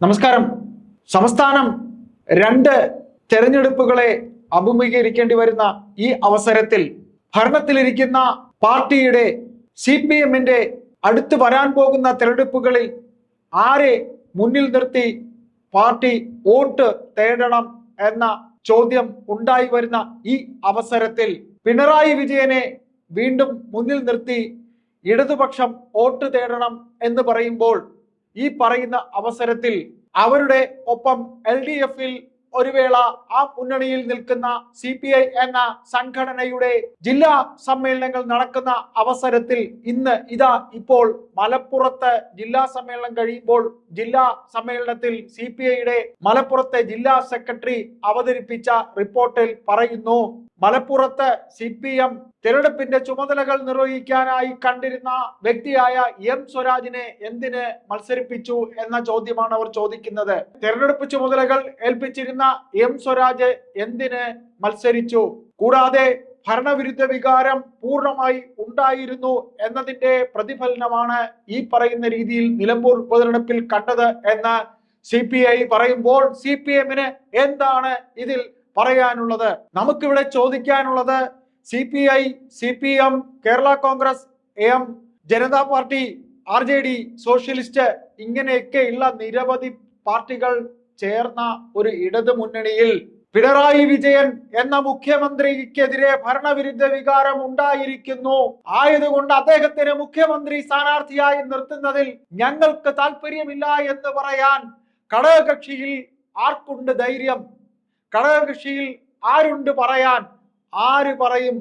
നമസ്കാരം. സംസ്ഥാനം രണ്ട് തെരഞ്ഞെടുപ്പുകളെ അഭിമുഖീകരിക്കേണ്ടി വരുന്ന ഈ അവസരത്തിൽ ഭരണത്തിലിരിക്കുന്ന പാർട്ടിയുടെ CPM-ന്റെ അടുത്ത് വരാൻ പോകുന്ന തെരഞ്ഞെടുപ്പുകളിൽ ആരെ മുന്നിൽ നിർത്തി പാർട്ടി വോട്ട് തേടണം എന്ന ചോദ്യം ഉണ്ടായി വരുന്ന ഈ അവസരത്തിൽ പിണറായി വിജയനെ വീണ്ടും മുന്നിൽ നിർത്തി ഇടതുപക്ഷം വോട്ട് തേടണം എന്ന് പറയുമ്പോൾ ഈ പറയുന്ന അവസരത്തിൽ അവരുടെ ഒപ്പം LDF-ൽ ഒരു വേള ആ മുന്നണിയിൽ നിൽക്കുന്ന CPI എന്ന സംഘടനയുടെ ജില്ലാ സമ്മേളനങ്ങൾ നടക്കുന്ന അവസരത്തിൽ ഇന്ന് ഇപ്പോൾ മലപ്പുറത്ത് ജില്ലാ സമ്മേളനം കഴിയുമ്പോൾ ജില്ലാ സമ്മേളനത്തിൽ CPIയുടെ മലപ്പുറത്തെ ജില്ലാ സെക്രട്ടറി അവതരിപ്പിച്ച റിപ്പോർട്ടിൽ പറയുന്നു, മലപ്പുറത്ത് CPM തെരഞ്ഞെടുപ്പിന്റെ ചുമതലകൾ നിർവഹിക്കാനായി കണ്ടിരുന്ന വ്യക്തിയായ M സ്വരാജിനെ എന്തിന് മത്സരിപ്പിച്ചു എന്ന ചോദ്യമാണ് അവർ ചോദിക്കുന്നത്. തെരഞ്ഞെടുപ്പ് ചുമതലകൾ ഏൽപ്പിച്ചിരുന്ന M സ്വരാജ് എന്തിന് മത്സരിച്ചു? കൂടാതെ ഭരണവിരുദ്ധ വികാരം പൂർണ്ണമായി ഉണ്ടായിരുന്നു എന്നതിന്റെ പ്രതിഫലനമാണ് ഈ പറയുന്ന രീതിയിൽ നിലമ്പൂർ ഉപതെരഞ്ഞെടുപ്പിൽ കണ്ടത് എന്ന് CPI പറയുമ്പോൾ CPM-ന് എന്താണ് ഇതിൽ പറയാനുള്ളത്? നമുക്കിവിടെ ചോദിക്കാനുള്ളത് CPI, CPM, Kerala Congress, AM, Janata party, RJD, socialist ഇങ്ങനെയൊക്കെയുള്ള നിരവധി പാർട്ടികൾ ചേർന്ന ഒരു ഇടതു മുന്നണിയിൽ പിണറായി വിജയൻ എന്ന മുഖ്യമന്ത്രിക്കെതിരെ ഭരണവിരുദ്ധ വികാരം ഉണ്ടായിരിക്കുന്നു. ആയതുകൊണ്ട് അദ്ദേഹത്തിന് മുഖ്യമന്ത്രി സ്ഥാനാർത്ഥിയായി നിർത്തുന്നതിൽ ഞങ്ങൾക്ക് താല്പര്യമില്ല എന്ന് പറയാൻ ഘടകകക്ഷിയിൽ ആർക്കുണ്ട് ധൈര്യം? ഘടകകക്ഷിയിൽ ആരുണ്ട് പറയാൻ? ആര് പറയും?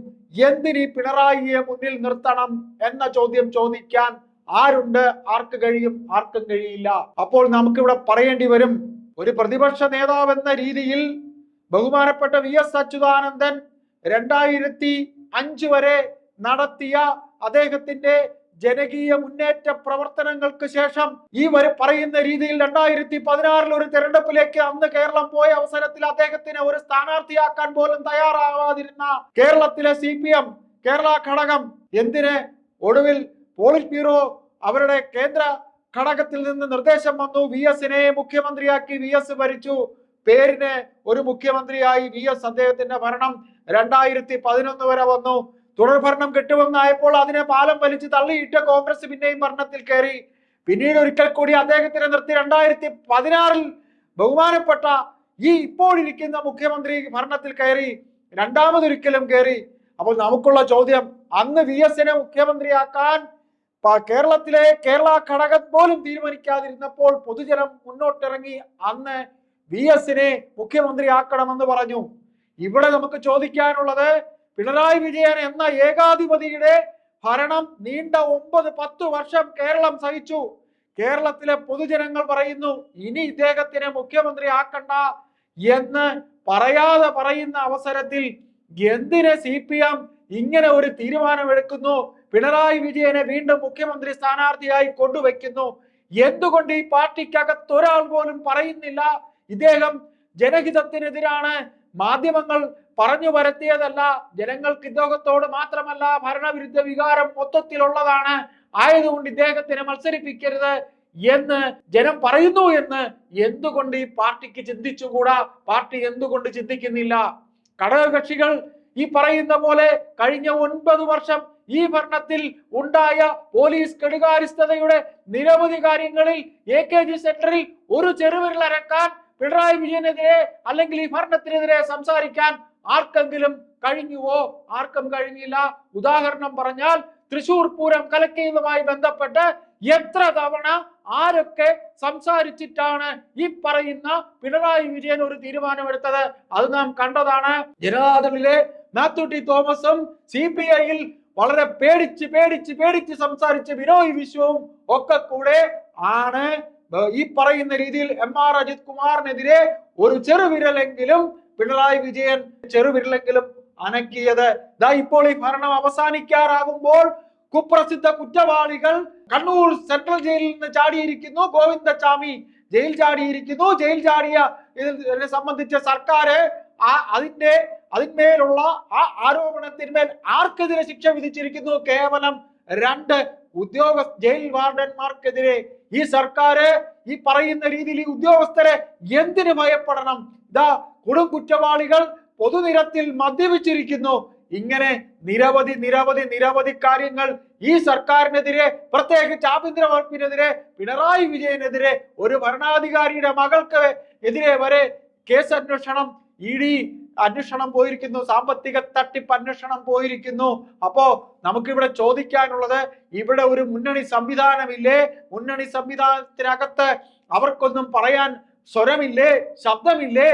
എന്തിനീ പിണറായിയെ മുന്നിൽ നിർത്തണം എന്ന ചോദ്യം ചോദിക്കാൻ ആരുണ്ട്? ആർക്ക് കഴിയും? ആർക്കും കഴിയില്ല. അപ്പോൾ നമുക്കിവിടെ പറയേണ്ടി വരും, ഒരു പ്രതിപക്ഷ നേതാവ് എന്ന രീതിയിൽ ബഹുമാനപ്പെട്ട VS അച്യുതാനന്ദൻ 2005 വരെ നടത്തിയ അദ്ദേഹത്തിന്റെ ജനകീയ മുന്നേറ്റ പ്രവർത്തനങ്ങൾക്ക് ശേഷം ഈ പറയുന്ന രീതിയിൽ 2016 ഒരു തെരഞ്ഞെടുപ്പിലേക്ക് അന്ന് കേരളം പോയ അവസരത്തിൽ അദ്ദേഹത്തിനെ ഒരു സ്ഥാനാർത്ഥിയാക്കാൻ പോലും തയ്യാറാവാതിരുന്ന കേരളത്തിലെ CPM കേരള ഘടകം എന്തിന് ഒടുവിൽ പോളിറ്റ് ബ്യൂറോ അവരുടെ കേന്ദ്ര ഘടകത്തിൽ നിന്ന് നിർദ്ദേശം വന്നു, VS-നെ മുഖ്യമന്ത്രിയാക്കി. VS ഭരിച്ചു. പേരിന് ഒരു മുഖ്യമന്ത്രിയായി VS. അദ്ദേഹത്തിന്റെ ഭരണം 2011 വരെ വന്നു. തുടർഭരണം കിട്ടുമെന്നായപ്പോൾ അതിനെ പാലം വലിച്ച് തള്ളിയിട്ട് കോൺഗ്രസ് പിന്നെയും ഭരണത്തിൽ കയറി. പിന്നീട് ഒരിക്കൽ കൂടി അദ്ദേഹത്തിനെ നിർത്തി 2016 ബഹുമാനപ്പെട്ട ഈ ഇപ്പോഴിരിക്കുന്ന മുഖ്യമന്ത്രി ഭരണത്തിൽ കയറി, രണ്ടാമതൊരിക്കലും കയറി. അപ്പോൾ നമുക്കുള്ള ചോദ്യം, അന്ന് VS-നെ മുഖ്യമന്ത്രിയാക്കാൻ കേരളത്തിലെ കേരള ഘടകം പോലും തീരുമാനിക്കാതിരുന്നപ്പോൾ പൊതുജനം മുന്നോട്ടിറങ്ങി അന്ന് VS-നെ മുഖ്യമന്ത്രിയാക്കണമെന്ന് പറഞ്ഞു. ഇവിടെ നമുക്ക് ചോദിക്കാനുള്ളത്, പിണറായി വിജയൻ എന്ന ഏകാധിപതിയുടെ ഭരണം നീണ്ട 9-10 വർഷം കേരളം സഹിച്ചു. കേരളത്തിലെ പൊതുജനങ്ങൾ പറയുന്നു, ഇനി ഇദ്ദേഹത്തിനെ മുഖ്യമന്ത്രി ആക്കണ്ട എന്ന് പറയാതെ പറയുന്ന അവസരത്തിൽ എന്തിന് CPM ഇങ്ങനെ ഒരു തീരുമാനമെടുക്കുന്നു? പിണറായി വിജയനെ വീണ്ടും മുഖ്യമന്ത്രി സ്ഥാനാർത്ഥിയായി കൊണ്ടുവയ്ക്കുന്നു. എന്തുകൊണ്ട് ഈ പാർട്ടിക്കകത്ത് ഒരാൾ പോലും പറയുന്നില്ല ഇദ്ദേഹം ജനഹിതത്തിനെതിരാണ്, മാധ്യമങ്ങൾ പറഞ്ഞു വരുത്തിയതല്ല, ജനങ്ങൾക്ക് ഇദ്ദേഹത്തോട് മാത്രമല്ല ഭരണവിരുദ്ധ വികാരം മൊത്തത്തിലുള്ളതാണ്, ആയതുകൊണ്ട് ഇദ്ദേഹത്തിനെ മത്സരിപ്പിക്കരുത് എന്ന് ജനം പറയുന്നു എന്ന് എന്തുകൊണ്ട് ഈ പാർട്ടിക്ക് ചിന്തിച്ചുകൂടാ? പാർട്ടി എന്തുകൊണ്ട് ചിന്തിക്കുന്നില്ല? ഘടകകക്ഷികൾ ഈ പറയുന്ന പോലെ കഴിഞ്ഞ 9 വർഷം ഈ ഭരണത്തിൽ ഉണ്ടായ പോലീസ് കെടുകാര്യസ്ഥതയുടെ നിരവധി കാര്യങ്ങളിൽ AKG സെന്ററിൽ ഒരു ചെറുവിരലരക്കാൻ പിണറായി വിജയനെതിരെ അല്ലെങ്കിൽ ഈ ഭരണത്തിനെതിരെ സംസാരിക്കാൻ ആർക്കെങ്കിലും കഴിഞ്ഞുവോ? ആർക്കും കഴിഞ്ഞില്ല. ഉദാഹരണം പറഞ്ഞാൽ തൃശൂർ പൂരം കലക്കിയതുമായി ബന്ധപ്പെട്ട് എത്ര തവണ ആരൊക്കെ സംസാരിച്ചിട്ടാണ് ഈ പറയുന്ന പിണറായി വിജയൻ ഒരു തീരുമാനമെടുത്തത്? അത് നാം കണ്ടതാണ്. ജനതാദളിലെ മാത്യു ടി തോമസും CPI-യിൽ വളരെ പേടിച്ച് സംസാരിച്ച ബിനോയ് വിശ്വവും ഒക്കെ കൂടെ ആണ് ഈ പറയുന്ന രീതിയിൽ MR അജിത് കുമാറിനെതിരെ ഒരു ചെറുവിരലെങ്കിലും പിണറായി വിജയൻ അനക്കിയത്. ഇപ്പോൾ ഈ ഭരണം അവസാനിക്കാറാകുമ്പോൾ കുപ്രസിദ്ധ കുറ്റവാളികൾ കണ്ണൂർ സെൻട്രൽ ജയിലിൽ നിന്ന് ചാടിയിരിക്കുന്നു. ഗോവിന്ദചാമി ജയിൽ ചാടിയിരിക്കുന്നു. ജയിൽ ചാടിയ ഇതിനെ സംബന്ധിച്ച സർക്കാർ അതിന്മേലുള്ള ആ ആരോപണത്തിന്മേൽ ആർക്കെതിരെ ശിക്ഷ വിധിച്ചിരിക്കുന്നു? കേവലം 2 ജയിൽ വാർഡന്മാർക്കെതിരെ ഈ സർക്കാർ ഈ പറയുന്ന രീതിയിൽ ഈ ഉദ്യോഗസ്ഥരെ എന്തിനു ഭയപ്പെടണം? ഇതാ കൊടും കുറ്റവാളികൾ പൊതുനിരത്തിൽ മദ്യപിച്ചിരിക്കുന്നു. ഇങ്ങനെ നിരവധി നിരവധി നിരവധി കാര്യങ്ങൾ ഈ സർക്കാരിനെതിരെ, പ്രത്യേകിച്ച് ആഭ്യന്തര വകുപ്പിനെതിരെ, പിണറായി വിജയനെതിരെ, ഒരു ഭരണാധികാരിയുടെ മകൾക്ക് എതിരെ വരെ കേസ് അന്വേഷണം, ED അന്വേഷണം പോയിരിക്കുന്നു, സാമ്പത്തിക തട്ടിപ്പ് അന്വേഷണം പോയിരിക്കുന്നു. അപ്പോ നമുക്കിവിടെ ചോദിക്കാനുള്ളത്, ഇവിടെ ഒരു മുന്നണി സംവിധാനമില്ലേ? മുന്നണി സംവിധാനത്തിനകത്ത് അവർക്കൊന്നും പറയാൻ സ്വരമില്ലേ, ശബ്ദമില്ലേ?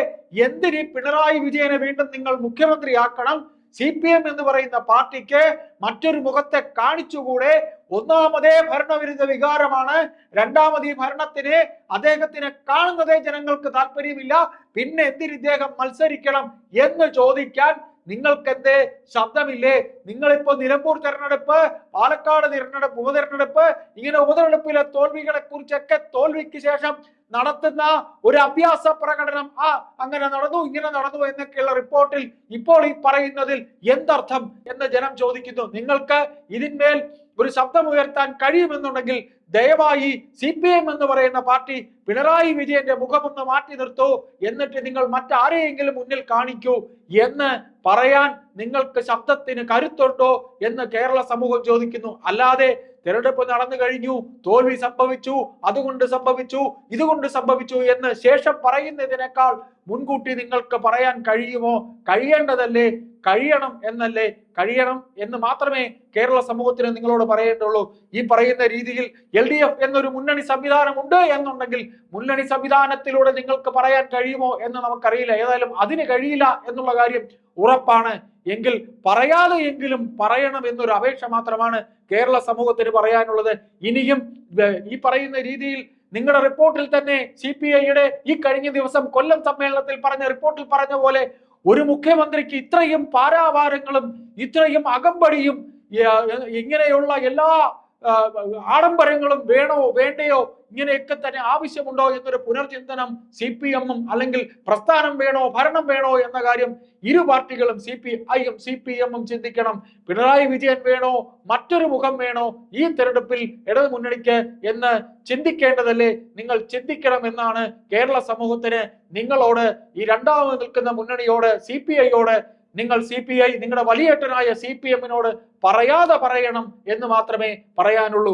എന്തിന് പിണറായി വിജയനെ വീണ്ടും നിങ്ങൾ മുഖ്യമന്ത്രിയാക്കണം? CPM എന്ന് പറയുന്ന പാർട്ടിക്ക് മറ്റൊരു മുഖത്തെ കാണിച്ചുകൂടെ? ഒന്നാമതേ ഭരണവിരുദ്ധ വികാരമാണ്, രണ്ടാമത് ഈ ഭരണത്തിന് അദ്ദേഹത്തിനെ കാണുന്നതേ ജനങ്ങൾക്ക് താല്പര്യമില്ല, പിന്നെ എന്തിന് ഇദ്ദേഹം മത്സരിക്കണം എന്ന് ചോദിക്കാൻ നിങ്ങൾക്കെന്തേ ശബ്ദമില്ലേ? നിങ്ങളിപ്പോ നിലമ്പൂർ തെരഞ്ഞെടുപ്പ്, പാലക്കാട് തെരഞ്ഞെടുപ്പ്, ഉപതെരഞ്ഞെടുപ്പ്, ഇങ്ങനെ ഉപതെരഞ്ഞെടുപ്പിലെ തോൽവികളെ കുറിച്ചൊക്കെ തോൽവിക്ക് ശേഷം നടത്തുന്ന ഒരു അഭ്യാസ പ്രകടനം, അങ്ങനെ നടന്നു ഇങ്ങനെ നടന്നു എന്നൊക്കെയുള്ള റിപ്പോർട്ടിൽ ഇപ്പോൾ ഈ പറയുന്നതിൽ എന്തർത്ഥം എന്ന് ജനം ചോദിക്കുന്നു. നിങ്ങൾക്ക് ഇതിന്മേൽ ഒരു ശബ്ദമുയർത്താൻ കഴിയുമെന്നുണ്ടെങ്കിൽ ദയവായി CPM എന്ന് പറയുന്ന പാർട്ടി പിണറായി വിജയന്റെ മുഖമൊന്ന് മാറ്റി നിർത്തൂ, എന്നിട്ട് നിങ്ങൾ മറ്റാരെയെങ്കിലും മുന്നിൽ കാണിക്കൂ എന്ന് പറയാൻ നിങ്ങൾക്ക് ശബ്ദത്തിന് കരുത്തുണ്ടോ എന്ന് കേരള സമൂഹം ചോദിക്കുന്നു. അല്ലാതെ തെരഞ്ഞെടുപ്പ് നടന്നു കഴിഞ്ഞു, തോൽവി സംഭവിച്ചു, അതുകൊണ്ട് സംഭവിച്ചു, ഇതുകൊണ്ട് സംഭവിച്ചു എന്ന് ശേഷം പറയുന്നതിനേക്കാൾ മുൻകൂട്ടി നിങ്ങൾക്ക് പറയാൻ കഴിയുമോ? കഴിയേണ്ടതല്ലേ? കഴിയണം എന്നല്ലേ? കഴിയണം എന്ന് മാത്രമേ കേരള സമൂഹത്തിന് നിങ്ങളോട് പറയേണ്ടുള്ളൂ. ഈ പറയുന്ന രീതിയിൽ LDF എന്നൊരു മുന്നണി സംവിധാനം ഉണ്ട് എന്നുണ്ടെങ്കിൽ മുന്നണി സംവിധാനത്തിലൂടെ നിങ്ങൾക്ക് പറയാൻ കഴിയുമോ എന്ന് നമുക്കറിയില്ല. ഏതായാലും അതിന് കഴിയില്ല എന്നുള്ള കാര്യം ഉറപ്പാണ്. എങ്കിൽ പറയാതെ എങ്കിലും പറയണം എന്നൊരു അപേക്ഷ മാത്രമാണ് കേരള സമൂഹത്തിന് പറയാനുള്ളത്. ഇനിയും ഈ പറയുന്ന രീതിയിൽ നിങ്ങളുടെ റിപ്പോർട്ടിൽ തന്നെ CPIയുടെ ഈ കഴിഞ്ഞ ദിവസം കൊല്ലം സമ്മേളനത്തിൽ പറഞ്ഞ റിപ്പോർട്ടിൽ പറഞ്ഞ പോലെ ഒരു മുഖ്യമന്ത്രിക്ക് ഇത്രയും പാരാവാരങ്ങളും ഇത്രയും അകമ്പടിയും ഇങ്ങനെയുള്ള എല്ലാ ആഡംബരങ്ങളും വേണോ വേണ്ടയോ, ഇങ്ങനെയൊക്കെ തന്നെ ആവശ്യമുണ്ടോ എന്നൊരു പുനർചിന്തനം CPM-ഉം അല്ലെങ്കിൽ പ്രസ്ഥാനം വേണോ ഭരണം വേണോ എന്ന കാര്യം ഇരു പാർട്ടികളും CPI-യും CPM-ഉം ചിന്തിക്കണം. പിണറായി വിജയൻ വേണോ, മറ്റൊരു മുഖം വേണോ ഈ തെരഞ്ഞെടുപ്പിൽ ഇടതു മുന്നണിക്ക് എന്ന് ചിന്തിക്കേണ്ടതല്ലേ? നിങ്ങൾ ചിന്തിക്കണം എന്നാണ് കേരള സമൂഹത്തിന് നിങ്ങളോട്, ഈ രണ്ടാമത് നിൽക്കുന്ന മുന്നണിയോട്, CPI-യോട്, നിങ്ങൾ CPI നിങ്ങളുടെ വലിയേട്ടനായ CPM-നോട് പറയാതെ പറയണം എന്ന് മാത്രമേ പറയാനുള്ളൂ.